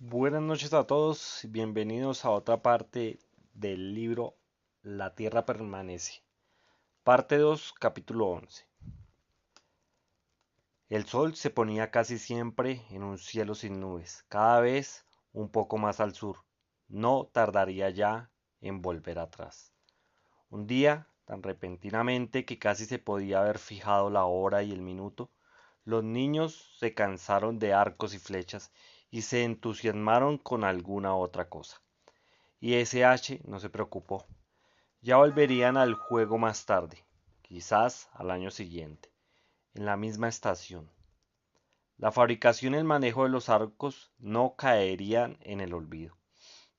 Buenas noches a todos y bienvenidos a otra parte del libro La Tierra permanece. Parte 2, capítulo 11. El sol se ponía casi siempre en un cielo sin nubes, cada vez un poco más al sur. No tardaría ya en volver atrás. Un día, tan repentinamente que casi se podía haber fijado la hora y el minuto, los niños se cansaron de arcos y flechas y se entusiasmaron con alguna otra cosa. Y SH no se preocupó. Ya volverían al juego más tarde, quizás al año siguiente, en la misma estación. La fabricación y el manejo de los arcos no caerían en el olvido.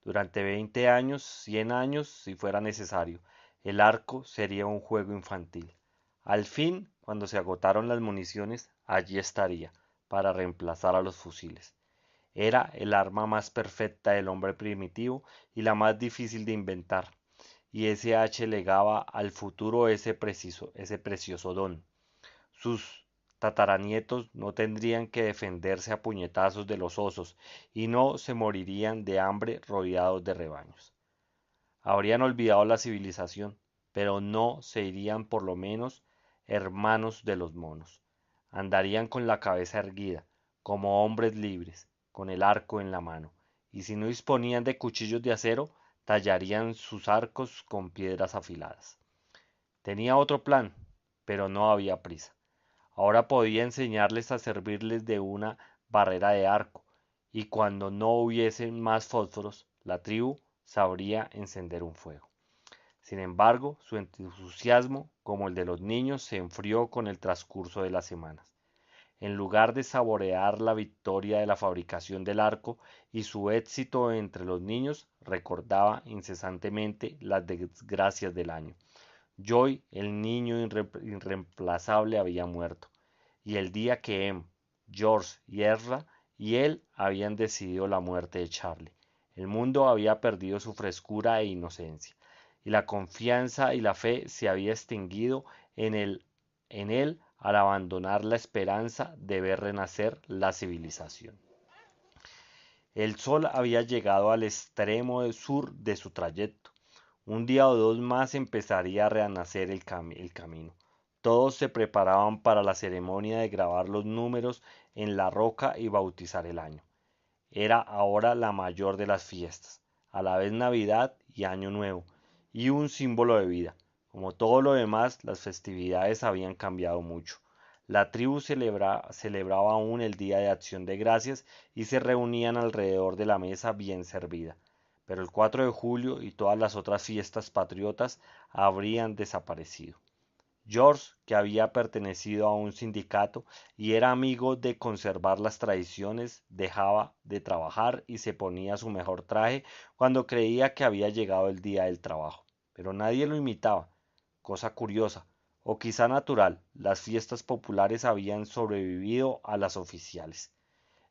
Durante 20 años, 100 años, si fuera necesario, el arco sería un juego infantil. Al fin, cuando se agotaron las municiones, allí estaría, para reemplazar a los fusiles. Era el arma más perfecta del hombre primitivo y la más difícil de inventar, y SH legaba al futuro ese precioso don. Sus tataranietos no tendrían que defenderse a puñetazos de los osos y no se morirían de hambre rodeados de rebaños. Habrían olvidado la civilización, pero no se irían por lo menos hermanos de los monos. Andarían con la cabeza erguida, como hombres libres, con el arco en la mano, y si no disponían de cuchillos de acero, tallarían sus arcos con piedras afiladas. Tenía otro plan, pero no había prisa. Ahora podía enseñarles a servirles de una barrera de arco, y cuando no hubiesen más fósforos, la tribu sabría encender un fuego. Sin embargo, su entusiasmo, como el de los niños, se enfrió con el transcurso de las semanas. En lugar de saborear la victoria de la fabricación del arco y su éxito entre los niños, recordaba incesantemente las desgracias del año. Joy, el niño irreemplazable, había muerto, y el día que George y Ezra y él habían decidido la muerte de Charlie. El mundo había perdido su frescura e inocencia, y la confianza y la fe se había extinguido en él al abandonar la esperanza de ver renacer la civilización. El sol había llegado al extremo sur de su trayecto. Un día o dos más empezaría a renacer el camino. Todos se preparaban para la ceremonia de grabar los números en la roca y bautizar el año. Era ahora la mayor de las fiestas, a la vez Navidad y Año Nuevo, y un símbolo de vida. Como todo lo demás, las festividades habían cambiado mucho. La tribu celebraba aún el Día de Acción de Gracias y se reunían alrededor de la mesa bien servida. Pero el 4 de julio y todas las otras fiestas patriotas habrían desaparecido. George, que había pertenecido a un sindicato y era amigo de conservar las tradiciones, dejaba de trabajar y se ponía su mejor traje cuando creía que había llegado el día del trabajo. Pero nadie lo imitaba, cosa curiosa, o quizá natural, las fiestas populares habían sobrevivido a las oficiales.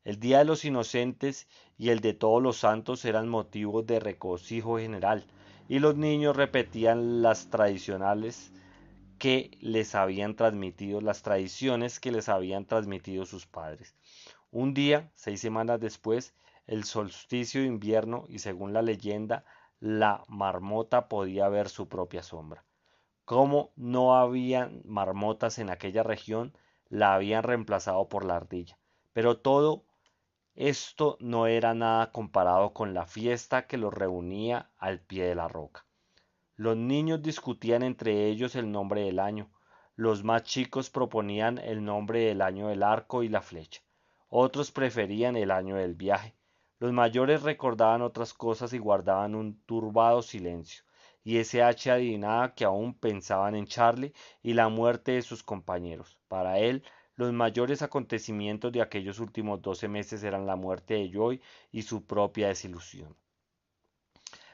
El Día de los Inocentes y el de Todos los Santos eran motivos de regocijo general, y los niños repetían las tradiciones que les habían transmitido sus padres. Un día, 6 semanas después, el solsticio de invierno y según la leyenda, la marmota podía ver su propia sombra. Como no había marmotas en aquella región, la habían reemplazado por la ardilla. Pero todo esto no era nada comparado con la fiesta que los reunía al pie de la roca. Los niños discutían entre ellos el nombre del año. Los más chicos proponían el nombre del año del arco y la flecha. Otros preferían el año del viaje. Los mayores recordaban otras cosas y guardaban un turbado silencio. Y SH adivinaba que aún pensaban en Charlie y la muerte de sus compañeros. Para él, los mayores acontecimientos de aquellos últimos 12 meses eran la muerte de Joy y su propia desilusión.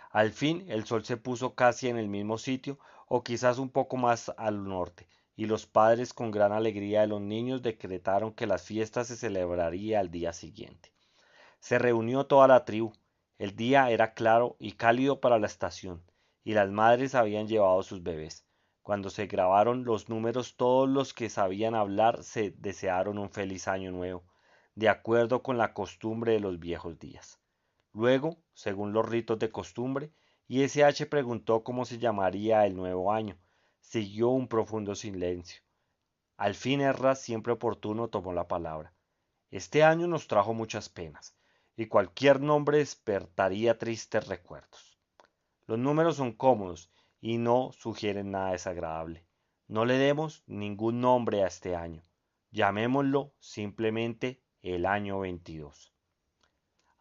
Al fin el sol se puso casi en el mismo sitio, o quizás un poco más al norte, y los padres, con gran alegría de los niños, decretaron que la fiesta se celebraría al día siguiente. Se reunió toda la tribu. El día era claro y cálido para la estación, y las madres habían llevado sus bebés. Cuando se grabaron los números, todos los que sabían hablar se desearon un feliz año nuevo, de acuerdo con la costumbre de los viejos días. Luego, según los ritos de costumbre, ISH preguntó cómo se llamaría el nuevo año. Siguió un profundo silencio. Al fin Erra, siempre oportuno, tomó la palabra. Este año nos trajo muchas penas, y cualquier nombre despertaría tristes recuerdos. Los números son cómodos y no sugieren nada desagradable. No le demos ningún nombre a este año. Llamémoslo simplemente el año 22.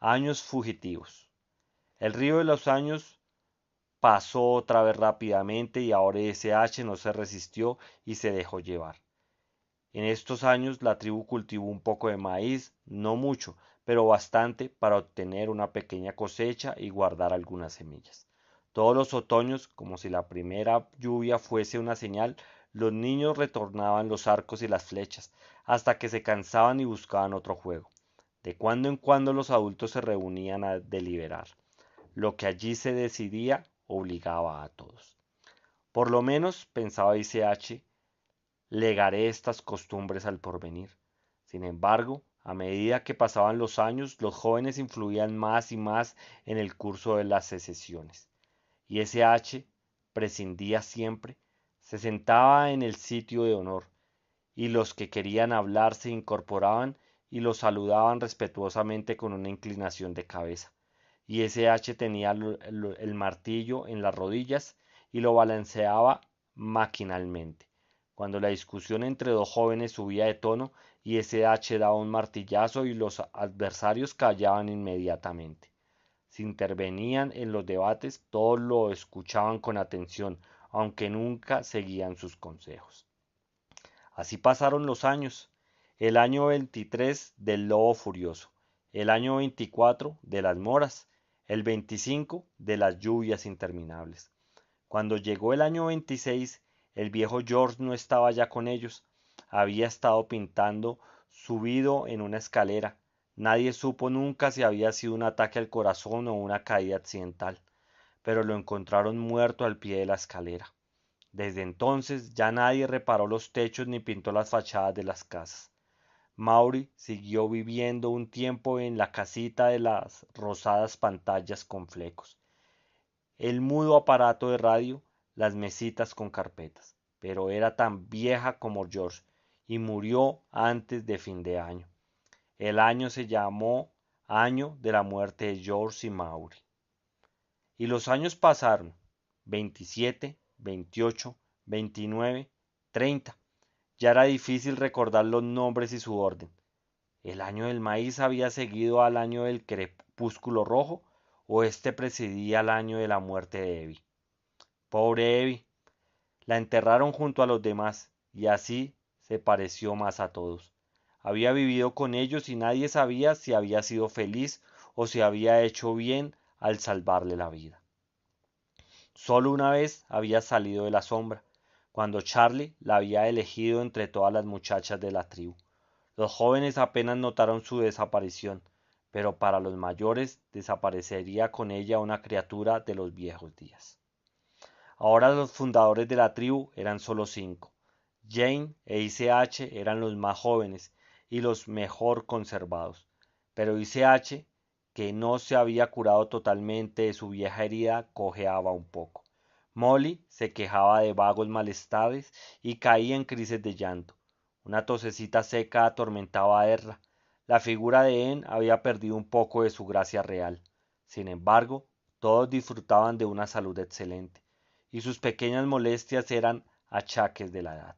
Años fugitivos. El río de los años pasó otra vez rápidamente y ahora SH no se resistió y se dejó llevar. En estos años la tribu cultivó un poco de maíz, no mucho, pero bastante para obtener una pequeña cosecha y guardar algunas semillas. Todos los otoños, como si la primera lluvia fuese una señal, los niños retornaban los arcos y las flechas, hasta que se cansaban y buscaban otro juego. De cuando en cuando los adultos se reunían a deliberar. Lo que allí se decidía obligaba a todos. Por lo menos, pensaba ICH, legaré estas costumbres al porvenir. Sin embargo, a medida que pasaban los años, los jóvenes influían más y más en el curso de las secesiones. ISH prescindía siempre, se sentaba en el sitio de honor, y los que querían hablar se incorporaban y los saludaban respetuosamente con una inclinación de cabeza. ISH tenía el martillo en las rodillas y lo balanceaba maquinalmente. Cuando la discusión entre dos jóvenes subía de tono, ISH daba un martillazo y los adversarios callaban inmediatamente. Si intervenían en los debates, todos lo escuchaban con atención, aunque nunca seguían sus consejos. Así pasaron los años. El año 23 del lobo furioso, el año 24 de las moras, el 25 de las lluvias interminables. Cuando llegó el año 26, el viejo George no estaba ya con ellos. Había estado pintando subido en una escalera. Nadie supo nunca si había sido un ataque al corazón o una caída accidental, pero lo encontraron muerto al pie de la escalera. Desde entonces ya nadie reparó los techos ni pintó las fachadas de las casas. Maury siguió viviendo un tiempo en la casita de las rosadas pantallas con flecos, el mudo aparato de radio, las mesitas con carpetas, pero era tan vieja como George y murió antes de fin de año. El año se llamó año de la muerte de George y Maury. Y los años pasaron, 27, 28, 29, 30. Ya era difícil recordar los nombres y su orden. ¿El año del maíz había seguido al año del crepúsculo rojo o este precedía al año de la muerte de Evie? Pobre Evie, la enterraron junto a los demás y así se pareció más a todos. Había vivido con ellos y nadie sabía si había sido feliz o si había hecho bien al salvarle la vida. Solo una vez había salido de la sombra, cuando Charlie la había elegido entre todas las muchachas de la tribu. Los jóvenes apenas notaron su desaparición, pero para los mayores desaparecería con ella una criatura de los viejos días. Ahora los fundadores de la tribu eran solo 5. Jane e ICH eran los más jóvenes y los mejor conservados, pero ICH, que no se había curado totalmente de su vieja herida, cojeaba un poco. Molly se quejaba de vagos malestares y caía en crisis de llanto. Una tosecita seca atormentaba a Erra. La figura de En había perdido un poco de su gracia real. Sin embargo, todos disfrutaban de una salud excelente, y sus pequeñas molestias eran achaques de la edad.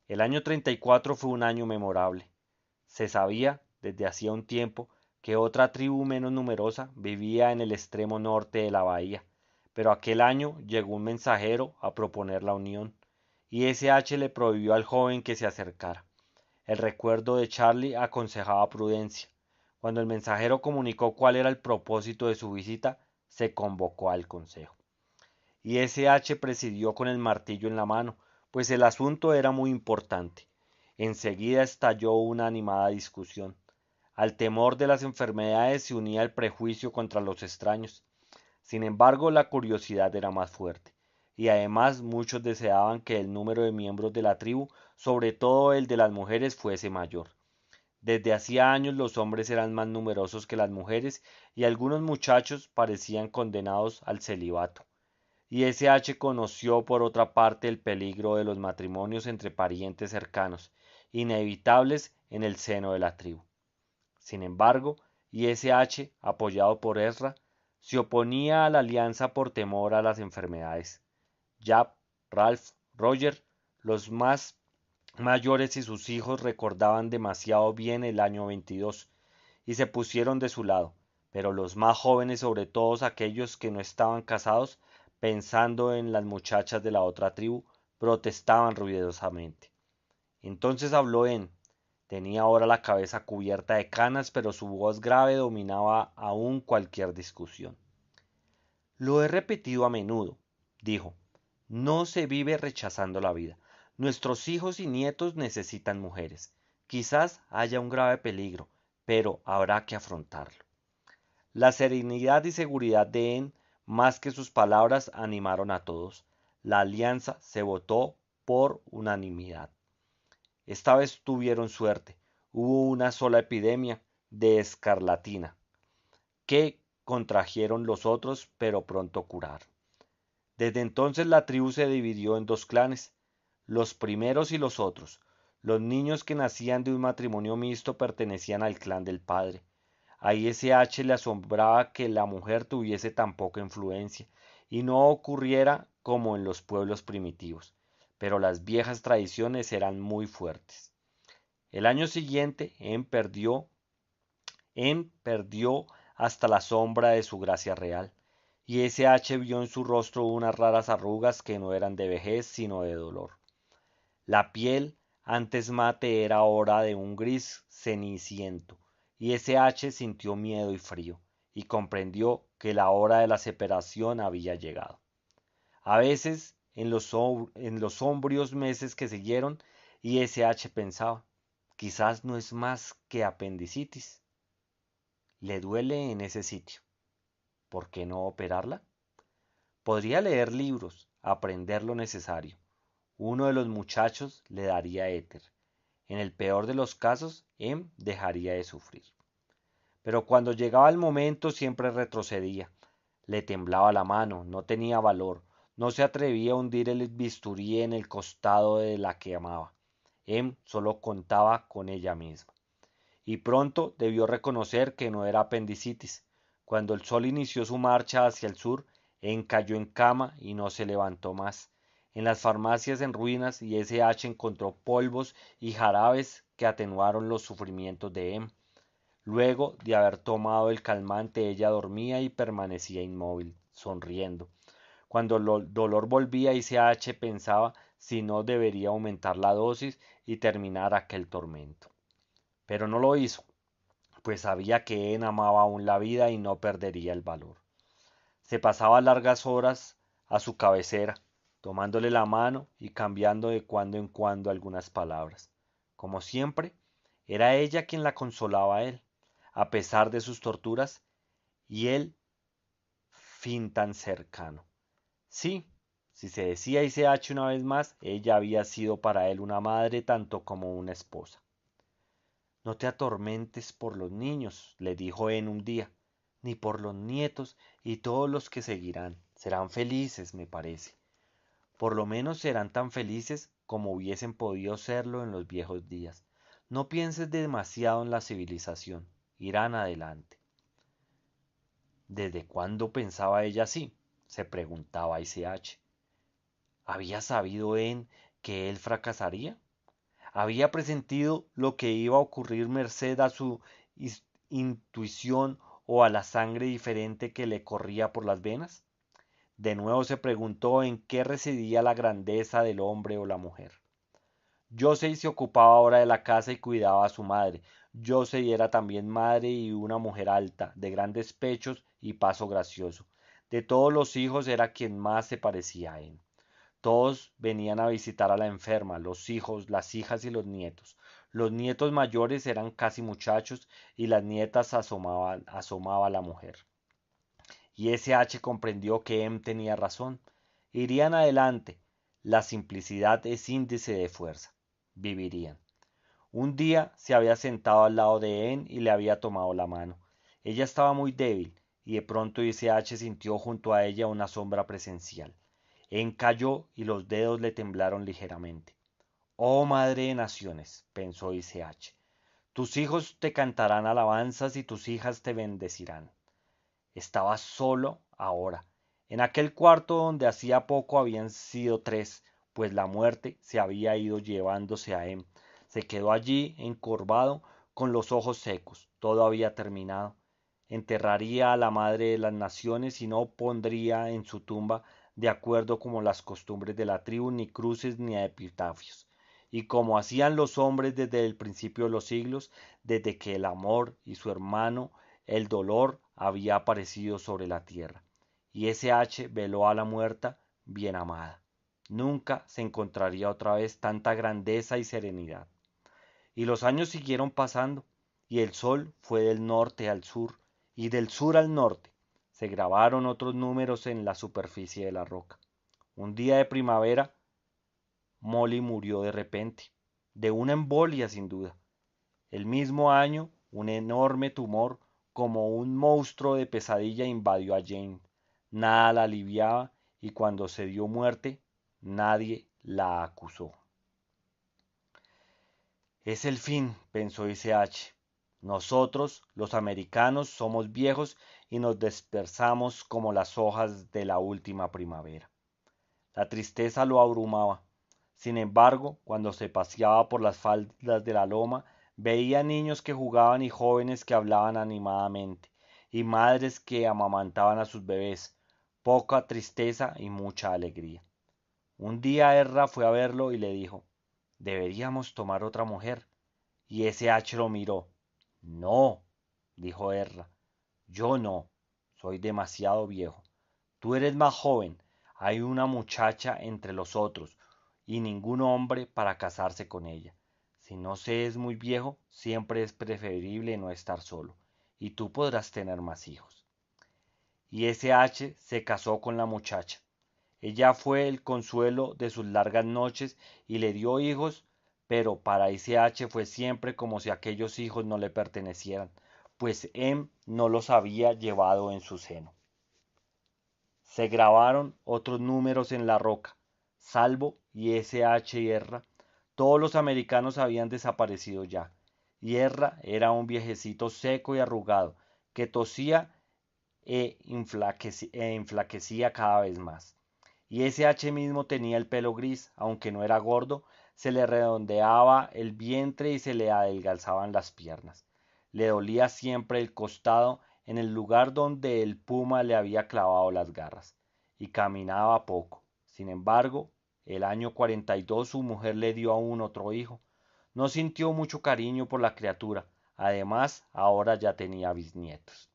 El año 34 fue un año memorable. Se sabía, desde hacía un tiempo, que otra tribu menos numerosa vivía en el extremo norte de la bahía, pero aquel año llegó un mensajero a proponer la unión, y SH le prohibió al joven que se acercara. El recuerdo de Charlie aconsejaba prudencia. Cuando el mensajero comunicó cuál era el propósito de su visita, se convocó al consejo. Y SH presidió con el martillo en la mano, pues el asunto era muy importante. Enseguida estalló una animada discusión. Al temor de las enfermedades se unía el prejuicio contra los extraños. Sin embargo, la curiosidad era más fuerte, y además muchos deseaban que el número de miembros de la tribu, sobre todo el de las mujeres, fuese mayor. Desde hacía años los hombres eran más numerosos que las mujeres y algunos muchachos parecían condenados al celibato. Y ese H conoció por otra parte el peligro de los matrimonios entre parientes cercanos, inevitables en el seno de la tribu. Sin embargo, ISH, apoyado por Ezra, se oponía a la alianza por temor a las enfermedades. Jab, Ralph, Roger, los más mayores y sus hijos recordaban demasiado bien el año 22 y se pusieron de su lado, pero los más jóvenes, sobre todo aquellos que no estaban casados, pensando en las muchachas de la otra tribu, protestaban ruidosamente. Entonces habló En. Tenía ahora la cabeza cubierta de canas, pero su voz grave dominaba aún cualquier discusión. Lo he repetido a menudo, dijo. No se vive rechazando la vida. Nuestros hijos y nietos necesitan mujeres. Quizás haya un grave peligro, pero habrá que afrontarlo. La serenidad y seguridad de En, más que sus palabras, animaron a todos. La alianza se votó por unanimidad. Esta vez tuvieron suerte. Hubo una sola epidemia de escarlatina, que contrajeron los otros, pero pronto curaron. Desde entonces la tribu se dividió en dos clanes, los primeros y los otros. Los niños que nacían de un matrimonio mixto pertenecían al clan del padre. A ISH le asombraba que la mujer tuviese tan poca influencia y no ocurriera como en los pueblos primitivos, pero las viejas tradiciones eran muy fuertes. El año siguiente, En perdió hasta la sombra de su gracia real, y SH vio en su rostro unas raras arrugas que no eran de vejez sino de dolor. La piel, antes mate, era ahora de un gris ceniciento, y SH sintió miedo y frío, y comprendió que la hora de la separación había llegado. A veces, en los sombrios meses que siguieron, ISH pensaba, quizás no es más que apendicitis. Le duele en ese sitio. ¿Por qué no operarla? Podría leer libros, aprender lo necesario. Uno de los muchachos le daría éter. En el peor de los casos, dejaría de sufrir. Pero cuando llegaba el momento siempre retrocedía. Le temblaba la mano, no tenía valor, no se atrevía a hundir el bisturí en el costado de la que amaba. Solo contaba con ella misma. Y pronto debió reconocer que no era apendicitis. Cuando el sol inició su marcha hacia el sur, cayó en cama y no se levantó más. En las farmacias en ruinas, ISH encontró polvos y jarabes que atenuaron los sufrimientos de Luego de haber tomado el calmante, ella dormía y permanecía inmóvil, sonriendo. Cuando el dolor volvía, ISH pensaba si no debería aumentar la dosis y terminar aquel tormento. Pero no lo hizo, pues sabía que amaba aún la vida y no perdería el valor. Se pasaba largas horas a su cabecera, tomándole la mano y cambiando de cuando en cuando algunas palabras. Como siempre, era ella quien la consolaba a él, a pesar de sus torturas, y el fin tan cercano. Sí, si se decía ICH una vez más, ella había sido para él una madre tanto como una esposa. No te atormentes por los niños, le dijo en un día, ni por los nietos y todos los que seguirán. Serán felices, me parece. Por lo menos serán tan felices como hubiesen podido serlo en los viejos días. No pienses demasiado en la civilización. Irán adelante. ¿Desde cuándo pensaba ella así? Se preguntaba ICH. ¿Había sabido que él fracasaría? Había presentido lo que iba a ocurrir merced a su intuición o a la sangre diferente que le corría por las venas. De nuevo se preguntó en qué residía la grandeza del hombre o la mujer. Josey se ocupaba ahora de la casa y cuidaba a su madre. Josey era también madre y una mujer alta, de grandes pechos y paso gracioso. De todos los hijos era quien más se parecía a él. Todos venían a visitar a la enferma, los hijos, las hijas y los nietos. Los nietos mayores eran casi muchachos y las nietas asomaba la mujer. Y SH comprendió que tenía razón. Irían adelante. La simplicidad es índice de fuerza. Vivirían. Un día se había sentado al lado de En y le había tomado la mano. Ella estaba muy débil y de pronto H sintió junto a ella una sombra presencial. En cayó y los dedos le temblaron ligeramente. Oh Madre de Naciones, pensó H, tus hijos te cantarán alabanzas y tus hijas te bendecirán. Estaba solo ahora, en aquel cuarto donde hacía poco habían sido tres, pues la muerte se había ido llevándose a Em. Se quedó allí, encorvado, con los ojos secos. Todo había terminado. Enterraría a la Madre de las Naciones y no pondría en su tumba, de acuerdo como las costumbres de la tribu, ni cruces ni epitafios. Y como hacían los hombres desde el principio de los siglos, desde que el amor y su hermano el dolor había aparecido sobre la tierra. Y H veló a la muerta bien amada. Nunca se encontraría otra vez tanta grandeza y serenidad. Y los años siguieron pasando, y el sol fue del norte al sur, y del sur al norte. Se grabaron otros números en la superficie de la roca. Un día de primavera, Molly murió de repente, de una embolia sin duda. El mismo año, un enorme tumor, como un monstruo de pesadilla, invadió a Jane. Nada la aliviaba y cuando se dio muerte, nadie la acusó. Es el fin, pensó H. Nosotros, los americanos, somos viejos y nos dispersamos como las hojas de la última primavera. La tristeza lo abrumaba. Sin embargo, cuando se paseaba por las faldas de la loma, veía niños que jugaban y jóvenes que hablaban animadamente, y madres que amamantaban a sus bebés, poca tristeza y mucha alegría. Un día Erra fue a verlo y le dijo, deberíamos tomar otra mujer. Y H lo miró. No, dijo Erra, yo no, soy demasiado viejo. Tú eres más joven, hay una muchacha entre los otros, y ningún hombre para casarse con ella. Si no se es muy viejo, siempre es preferible no estar solo, y tú podrás tener más hijos. Y H se casó con la muchacha. Ella fue el consuelo de sus largas noches y le dio hijos, pero para H fue siempre como si aquellos hijos no le pertenecieran, pues no los había llevado en su seno. Se grabaron otros números en la roca, salvo y H y Erra. Todos los americanos habían desaparecido ya. Y Erra era un viejecito seco y arrugado, que tosía enflaquecía cada vez más. Y H mismo tenía el pelo gris, aunque no era gordo, se le redondeaba el vientre y se le adelgazaban las piernas. Le dolía siempre el costado en el lugar donde el puma le había clavado las garras, y caminaba poco. Sin embargo, el año 42 su mujer le dio aún otro hijo. No sintió mucho cariño por la criatura, además ahora ya tenía bisnietos.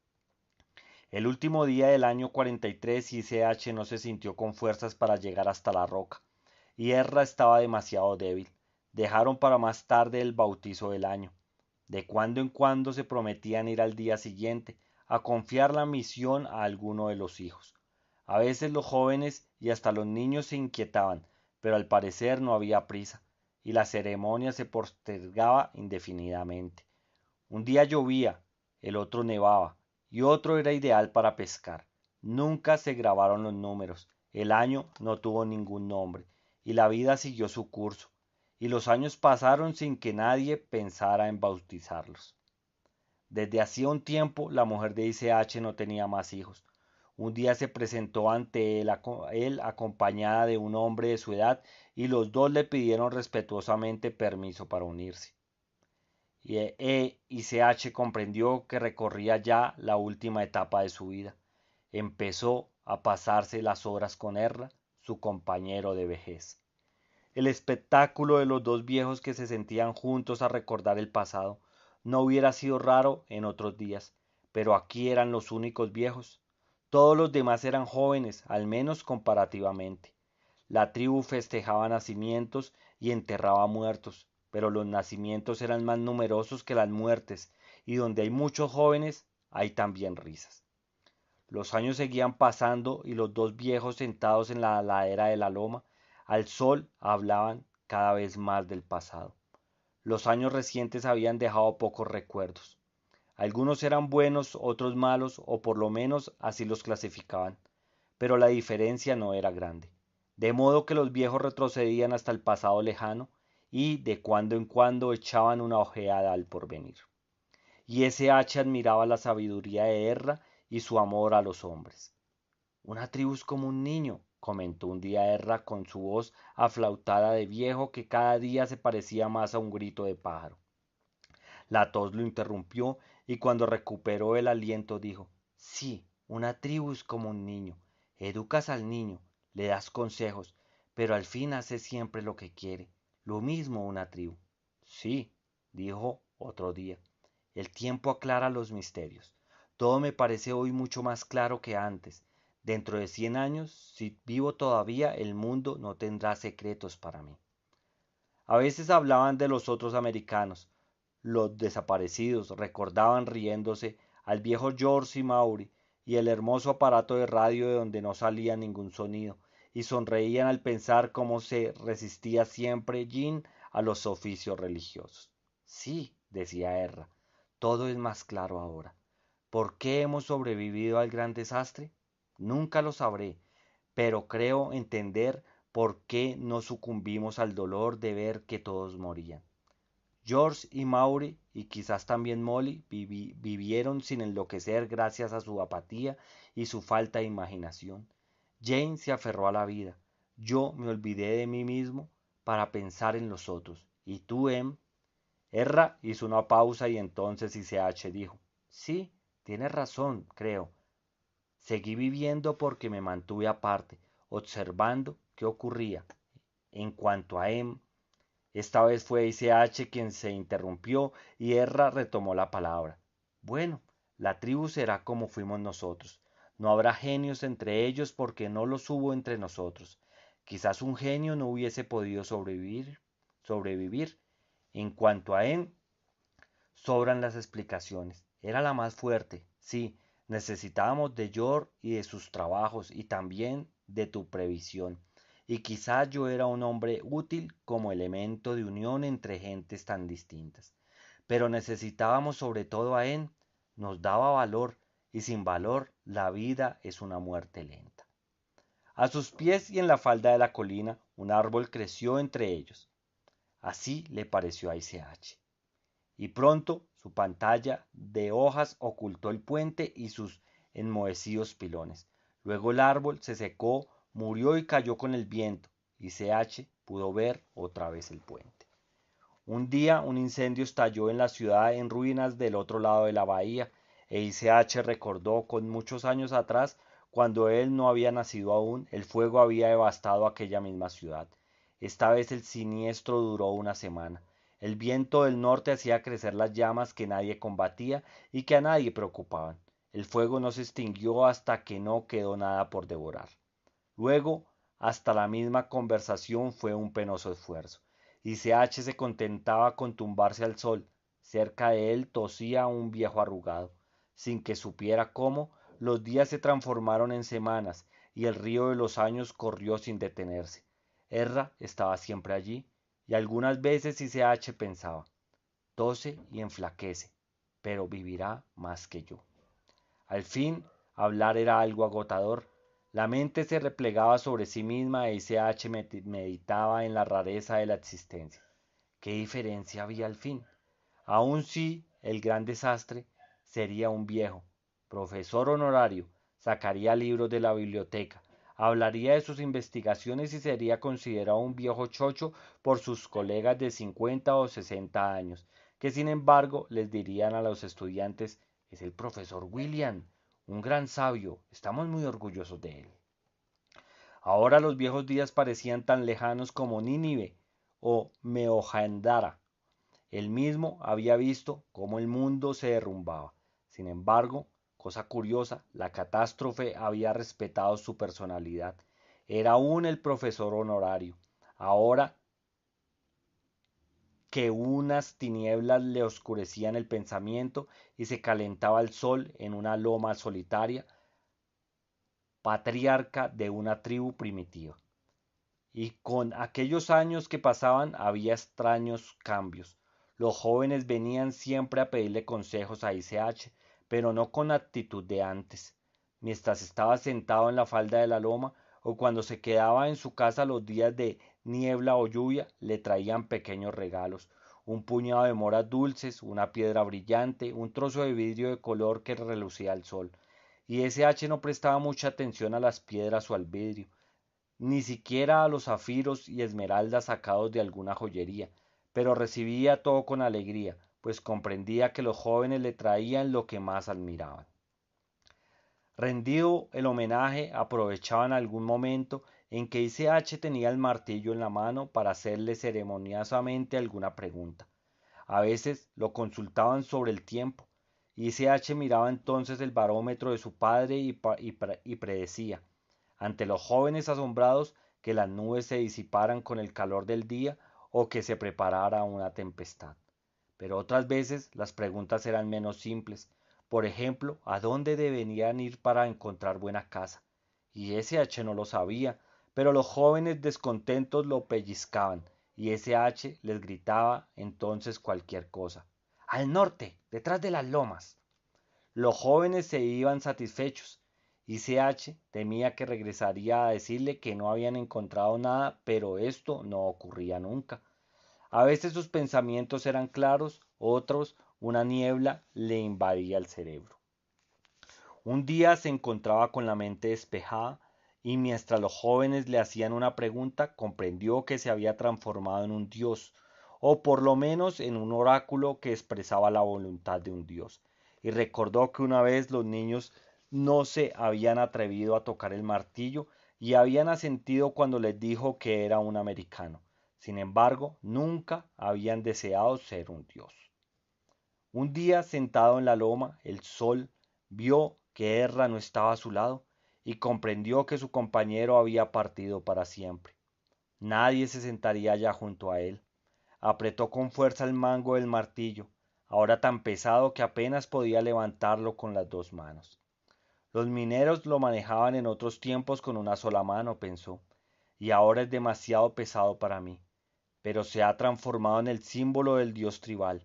El último día del año 43 H no se sintió con fuerzas para llegar hasta la roca, y Erra estaba demasiado débil. Dejaron para más tarde el bautizo del año. De cuando en cuando se prometían ir al día siguiente a confiar la misión a alguno de los hijos. A veces los jóvenes y hasta los niños se inquietaban, pero al parecer no había prisa, y la ceremonia se postergaba indefinidamente. Un día llovía, el otro nevaba, y otro era ideal para pescar. Nunca se grabaron los números, el año no tuvo ningún nombre, y la vida siguió su curso, y los años pasaron sin que nadie pensara en bautizarlos. Desde hacía un tiempo la mujer de H no tenía más hijos. Un día se presentó ante él acompañada de un hombre de su edad y los dos le pidieron respetuosamente permiso para unirse. Y H comprendió que recorría ya la última etapa de su vida. Empezó a pasarse las horas con Erra, su compañero de vejez. El espectáculo de los dos viejos que se sentían juntos a recordar el pasado no hubiera sido raro en otros días, pero aquí eran los únicos viejos. Todos los demás eran jóvenes, al menos comparativamente. La tribu festejaba nacimientos y enterraba muertos, pero los nacimientos eran más numerosos que las muertes, y donde hay muchos jóvenes, hay también risas. Los años seguían pasando y los dos viejos sentados en la ladera de la loma, al sol, hablaban cada vez más del pasado. Los años recientes habían dejado pocos recuerdos. Algunos eran buenos, otros malos, o por lo menos así los clasificaban, pero la diferencia no era grande. De modo que los viejos retrocedían hasta el pasado lejano y de cuando en cuando echaban una ojeada al porvenir. Y ese H admiraba la sabiduría de Erra y su amor a los hombres. Una tribu es como un niño, comentó un día Erra con su voz aflautada de viejo que cada día se parecía más a un grito de pájaro. La tos lo interrumpió y cuando recuperó el aliento dijo, sí, una tribu es como un niño. Educas al niño, le das consejos, pero al fin hace siempre lo que quiere. Lo mismo una tribu. Sí, dijo otro día. El tiempo aclara los misterios. Todo me parece hoy mucho más claro que antes. Dentro de 100 años, si vivo todavía, el mundo no tendrá secretos para mí. A veces hablaban de los otros americanos, los desaparecidos, recordaban riéndose al viejo George y Maury y el hermoso aparato de radio de donde no salía ningún sonido, y sonreían al pensar cómo se resistía siempre Jean a los oficios religiosos. Sí, decía Erra, todo es más claro ahora. ¿Por qué hemos sobrevivido al gran desastre? Nunca lo sabré, pero creo entender por qué no sucumbimos al dolor de ver que todos morían. George y Maury, y quizás también Molly, vivieron sin enloquecer gracias a su apatía y su falta de imaginación. Jane se aferró a la vida. Yo me olvidé de mí mismo para pensar en los otros. ¿Y tú, Em? Erra hizo una pausa y entonces ICH dijo, sí, tienes razón, creo. Seguí viviendo porque me mantuve aparte, observando qué ocurría. En cuanto a Em, esta vez fue ICH quien se interrumpió y Erra retomó la palabra. Bueno, la tribu será como fuimos nosotros. No habrá genios entre ellos porque no los hubo entre nosotros. Quizás un genio no hubiese podido sobrevivir. En cuanto a Em, sobran las explicaciones. Era la más fuerte, sí. Necesitábamos de Yor y de sus trabajos y también de tu previsión. Y quizá yo era un hombre útil como elemento de unión entre gentes tan distintas. Pero necesitábamos sobre todo a él. Nos daba valor y sin valor la vida es una muerte lenta. A sus pies y en la falda de la colina un árbol creció entre ellos. Así le pareció a ICH y pronto su pantalla de hojas ocultó el puente y sus enmohecidos pilones. Luego el árbol se secó, murió y cayó con el viento, y CH pudo ver otra vez el puente. Un día un incendio estalló en la ciudad en ruinas del otro lado de la bahía, e ICH recordó con muchos años atrás, cuando él no había nacido aún, el fuego había devastado aquella misma ciudad. Esta vez el siniestro duró una semana. El viento del norte hacía crecer las llamas que nadie combatía y que a nadie preocupaban. El fuego no se extinguió hasta que no quedó nada por devorar. Luego, hasta la misma conversación fue un penoso esfuerzo, y CH se contentaba con tumbarse al sol. Cerca de él tosía un viejo arrugado. Sin que supiera cómo, los días se transformaron en semanas, y el río de los años corrió sin detenerse. Erra estaba siempre allí, y algunas veces ICH pensaba, tose y enflaquece, pero vivirá más que yo. Al fin, hablar era algo agotador. La mente se replegaba sobre sí misma e ICH meditaba en la rareza de la existencia. ¿Qué diferencia había al fin? Aun si el gran desastre sería un viejo, profesor honorario, sacaría libros de la biblioteca, hablaría de sus investigaciones y sería considerado un viejo chocho por sus colegas de 50 o 60 años, que sin embargo les dirían a los estudiantes, es el profesor William, un gran sabio, estamos muy orgullosos de él. Ahora los viejos días parecían tan lejanos como Nínive o Meohandara. Él mismo había visto cómo el mundo se derrumbaba. Sin embargo, cosa curiosa, la catástrofe había respetado su personalidad. Era aún el profesor honorario. Ahora que unas tinieblas le oscurecían el pensamiento y se calentaba el sol en una loma solitaria, patriarca de una tribu primitiva. Y con aquellos años que pasaban había extraños cambios. Los jóvenes venían siempre a pedirle consejos a ICH, pero no con actitud de antes. Mientras estaba sentado en la falda de la loma o cuando se quedaba en su casa los días de niebla o lluvia, le traían pequeños regalos, un puñado de moras dulces, una piedra brillante, un trozo de vidrio de color que relucía al sol. Y ICH no prestaba mucha atención a las piedras o al vidrio, ni siquiera a los zafiros y esmeraldas sacados de alguna joyería, pero recibía todo con alegría, pues comprendía que los jóvenes le traían lo que más admiraban. Rendido el homenaje, aprovechaban algún momento en que ICH tenía el martillo en la mano para hacerle ceremoniosamente alguna pregunta. A veces lo consultaban sobre el tiempo. ICH miraba entonces el barómetro de su padre y predecía, ante los jóvenes asombrados, que las nubes se disiparan con el calor del día o que se preparara una tempestad. Pero otras veces las preguntas eran menos simples. Por ejemplo, ¿a dónde deberían ir para encontrar buena casa? Y SH no lo sabía, pero los jóvenes descontentos lo pellizcaban y SH les gritaba entonces cualquier cosa. Al norte, detrás de las lomas. Los jóvenes se iban satisfechos y CH temía que regresaría a decirle que no habían encontrado nada, pero esto no ocurría nunca. A veces sus pensamientos eran claros, otros una niebla le invadía el cerebro. Un día se encontraba con la mente despejada y mientras los jóvenes le hacían una pregunta, comprendió que se había transformado en un dios, o por lo menos en un oráculo que expresaba la voluntad de un dios, y recordó que una vez los niños no se habían atrevido a tocar el martillo y habían asentido cuando les dijo que era un americano. Sin embargo, nunca habían deseado ser un dios. Un día, sentado en la loma, el sol vio que Erra no estaba a su lado y comprendió que su compañero había partido para siempre. Nadie se sentaría ya junto a él. Apretó con fuerza el mango del martillo, ahora tan pesado que apenas podía levantarlo con las dos manos. Los mineros lo manejaban en otros tiempos con una sola mano, pensó, y ahora es demasiado pesado para mí, pero se ha transformado en el símbolo del dios tribal,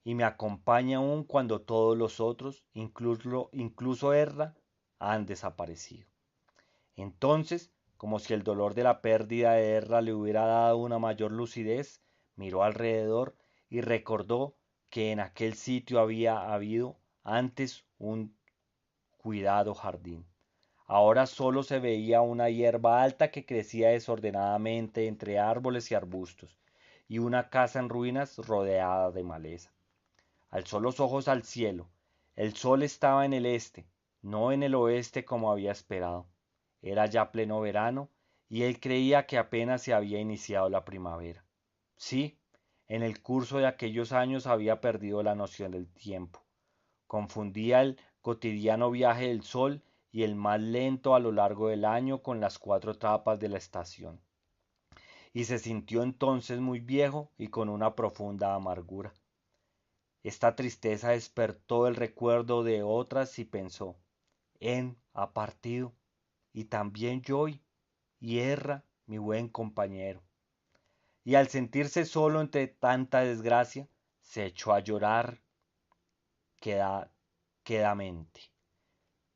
y me acompaña aún cuando todos los otros, incluso Erra, han desaparecido. Entonces, como si el dolor de la pérdida de Erra le hubiera dado una mayor lucidez, miró alrededor y recordó que en aquel sitio había habido antes un cuidado jardín. Ahora solo se veía una hierba alta que crecía desordenadamente entre árboles y arbustos, y una casa en ruinas rodeada de maleza. Alzó los ojos al cielo. El sol estaba en el este, no en el oeste como había esperado. Era ya pleno verano, y él creía que apenas se había iniciado la primavera. Sí, en el curso de aquellos años había perdido la noción del tiempo. Confundía el cotidiano viaje del sol y el más lento a lo largo del año con las cuatro etapas de la estación. Y se sintió entonces muy viejo y con una profunda amargura. Esta tristeza despertó el recuerdo de otras y pensó, En ha partido, y también Joy, y Erra, mi buen compañero. Y al sentirse solo entre tanta desgracia, se echó a llorar quedamente,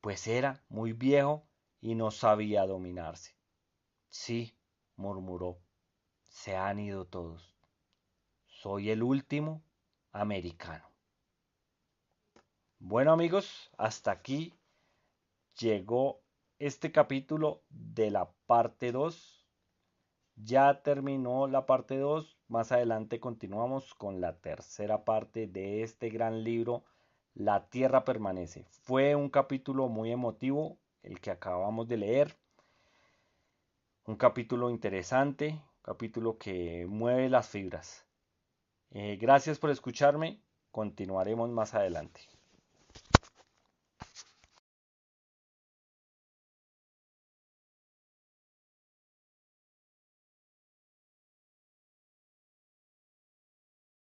pues era muy viejo y no sabía dominarse. Sí, murmuró, se han ido todos. Soy el último americano. Bueno amigos, hasta aquí llegó este capítulo de la parte 2. Ya terminó la parte 2. Más adelante continuamos con la tercera parte de este gran libro, La Tierra Permanece. Fue un capítulo muy emotivo el que acabamos de leer. Un capítulo interesante, un capítulo que mueve las fibras. Gracias por escucharme. Continuaremos más adelante.